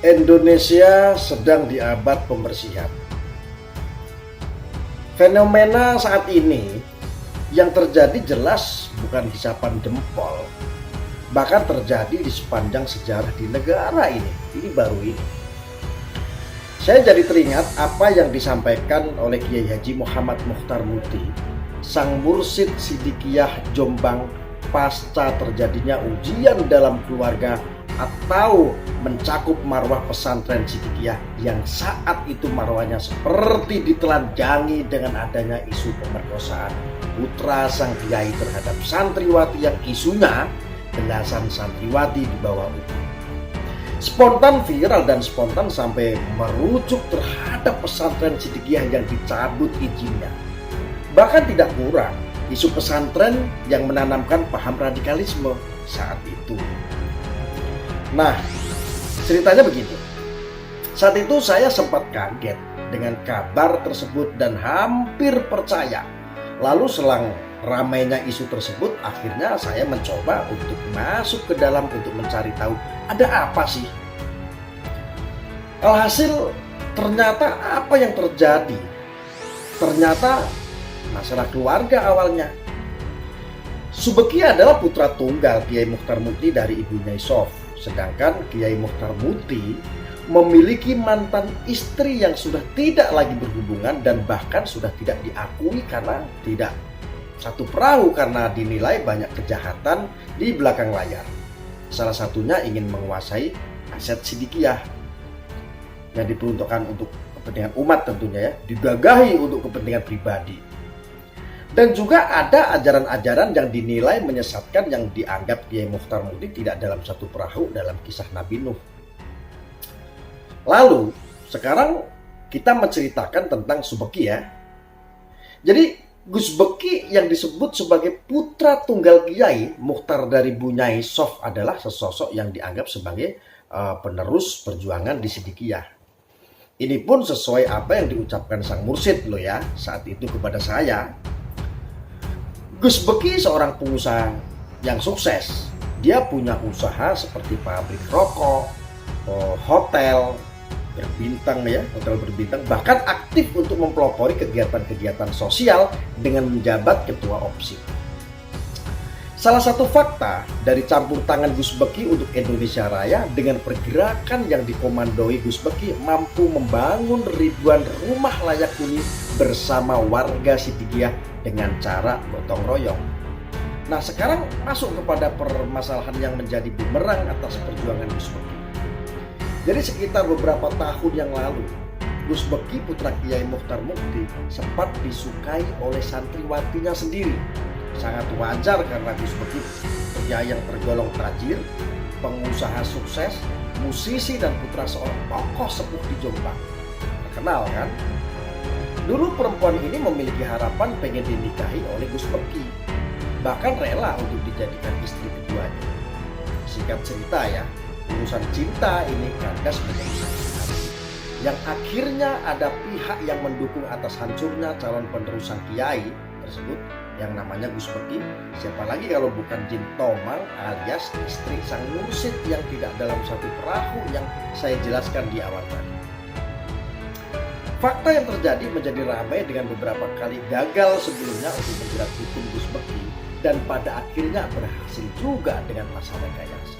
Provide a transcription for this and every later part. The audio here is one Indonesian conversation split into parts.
Indonesia sedang di abad pembersihan. Fenomena saat ini yang terjadi jelas bukan hisapan jempol, bahkan terjadi di sepanjang sejarah di negara ini. Ini baru ini. Saya jadi teringat apa yang disampaikan oleh Kiai Haji Muhammad Mukhtar Muti, sang mursyid Sidikiyah Jombang pasca terjadinya ujian dalam keluarga atau mencakup marwah pesantren Sidikiyah yang saat itu marwahnya seperti ditelanjangi dengan adanya isu pemerkosaan putra sang kiai terhadap santriwati yang isunya belasan santriwati di bawah umur. Spontan viral dan spontan sampai merujuk terhadap pesantren Sidikiyah yang dicabut izinnya. Bahkan tidak kurang isu pesantren yang menanamkan paham radikalisme saat itu. Nah, ceritanya begitu. Saat itu saya sempat kaget dengan kabar tersebut dan hampir percaya. Lalu selang ramainya isu tersebut, akhirnya saya mencoba untuk masuk ke dalam untuk mencari tahu ada apa sih. Alhasil ternyata apa yang terjadi? Ternyata masalah keluarga awalnya. Subeki adalah putra tunggal Kiai Mukhtar Muti dari Ibu Nyai Sof. Sedangkan Kiai Mukhtar Muti memiliki mantan istri yang sudah tidak lagi berhubungan dan bahkan sudah tidak diakui karena tidak satu perahu karena dinilai banyak kejahatan di belakang layar. Salah satunya ingin menguasai aset Sidikiyah yang diperuntukkan untuk kepentingan umat tentunya ya, digagahi untuk kepentingan pribadi. Dan juga ada ajaran-ajaran yang dinilai menyesatkan yang dianggap Kiai Mukhtar Muti tidak dalam satu perahu dalam kisah Nabi Nuh. Lalu sekarang kita menceritakan tentang Subeki ya. Jadi Gus Beki yang disebut sebagai putra tunggal Kiai Mukhtar dari Bunyai Sof adalah sesosok yang dianggap sebagai penerus perjuangan di Sidikiyah. Ini pun sesuai apa yang diucapkan sang mursyid loh ya saat itu kepada saya. Gus Beki seorang pengusaha yang sukses. Dia punya usaha seperti pabrik rokok, hotel berbintang ya, hotel berbintang, bahkan aktif untuk mempelopori kegiatan-kegiatan sosial dengan menjabat ketua OPSI. Salah satu fakta dari campur tangan Gus Beki untuk Indonesia Raya dengan pergerakan yang dikomandoi Gus Beki mampu membangun ribuan rumah layak huni bersama warga Sidikiyah dengan cara gotong royong. Nah sekarang masuk kepada permasalahan yang menjadi bumerang atas perjuangan Gus Beki. Jadi sekitar beberapa tahun yang lalu, Gus Beki putra Kiai Mukhtar Muti sempat disukai oleh santriwatinya sendiri. Sangat wajar karena Gus Beki pria yang tergolong tajir, pengusaha sukses, musisi dan putra seorang tokoh sepuh di Jombang. Terkenal kan? Dulu perempuan ini memiliki harapan pengen dinikahi oleh Gus Beki, bahkan rela untuk dijadikan istri keduanya. Singkat cerita ya, urusan cinta ini kandas menjadi sakit, yang akhirnya ada pihak yang mendukung atas hancurnya calon penerus sang kiai tersebut yang namanya Gus Beki. Siapa lagi kalau bukan Jin Tomang alias istri sang mursyid yang tidak dalam satu perahu yang saya jelaskan di awal tadi. Fakta yang terjadi menjadi ramai dengan beberapa kali gagal sebelumnya untuk menjerat hukum Gus Beki dan pada akhirnya berhasil juga dengan pasal rekayasa.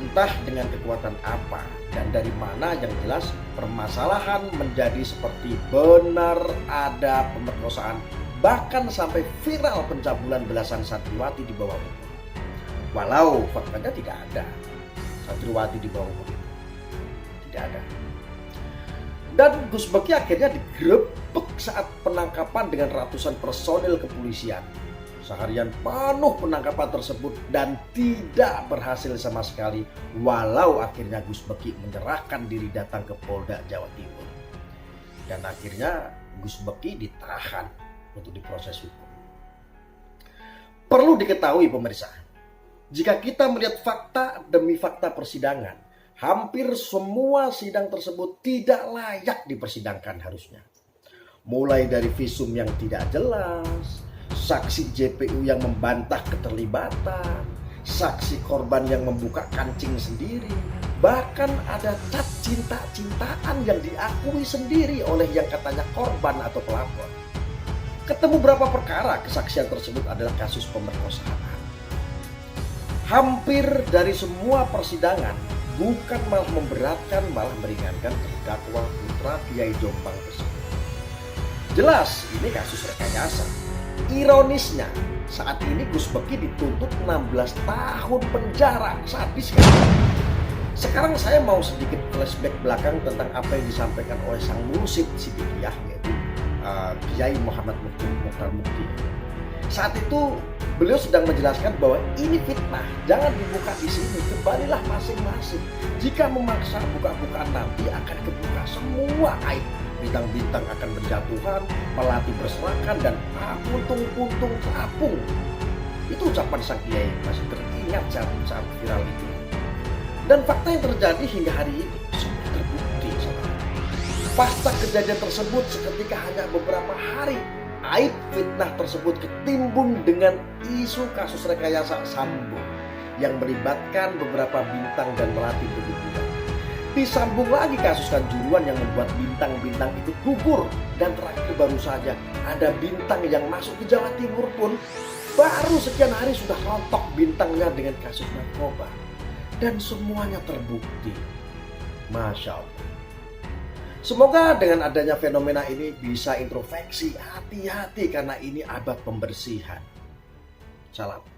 Entah dengan kekuatan apa dan dari mana, yang jelas permasalahan menjadi seperti benar ada pemerkosaan, bahkan sampai viral pencabulan belasan santriwati di bawah umur. Walau faktanya tidak ada santriwati di bawah umur itu. Tidak ada. Dan Gus Beki akhirnya digerebek saat penangkapan dengan ratusan personil kepolisian. Seharian penuh penangkapan tersebut dan tidak berhasil sama sekali, walau akhirnya Gus Beki menyerahkan diri datang ke Polda Jawa Timur. Dan akhirnya Gus Beki ditahan untuk diproses hukum. Perlu diketahui pemirsa, jika kita melihat fakta demi fakta persidangan, hampir semua sidang tersebut tidak layak dipersidangkan harusnya. Mulai dari visum yang tidak jelas, saksi JPU yang membantah keterlibatan, saksi korban yang membuka kancing sendiri, Bahkan ada cat cinta-cintaan yang diakui sendiri oleh yang katanya korban atau pelapor. Ketemu berapa perkara kesaksian tersebut adalah kasus pemerkosaan. Hampir dari semua persidangan bukan malah memberatkan, malah meringankan terdakwa putra Kiai Jombang tersebut. Jelas ini kasus rekayasa. Ironisnya, saat ini Gus Beki dituntut 16 tahun penjara. Sadis kan? Sekarang saya mau sedikit flashback belakang tentang apa yang disampaikan oleh sang mursyid Sidikiyah, yaitu Kiai Muhammad Mukhtar Mukti. Saat itu beliau sedang menjelaskan bahwa ini fitnah, jangan dibuka di sini, kembalilah masing-masing. Jika memaksa buka-bukaan nanti akan kebuka semua aib. Bintang-bintang akan berjatuhan, melati berserakan, dan puntung-puntung terapung. Itu ucapan sang kiai, masih teringat saat viral itu. Dan fakta yang terjadi hingga hari ini semua terbukti. Pasca kejadian tersebut seketika hanya beberapa hari, aib fitnah tersebut ketimbun dengan isu kasus rekayasa Sambo yang melibatkan beberapa bintang dan melati berhubungan. Disambung lagi kasus Kanjuruhan yang membuat bintang-bintang itu gugur. Dan terakhir baru saja ada bintang yang masuk ke Jawa Timur pun baru sekian hari sudah rontok bintangnya dengan kasus narkoba. Dan semuanya terbukti. Masya Allah. Semoga dengan adanya fenomena ini bisa introspeksi, hati-hati karena ini abad pembersihan. Salam.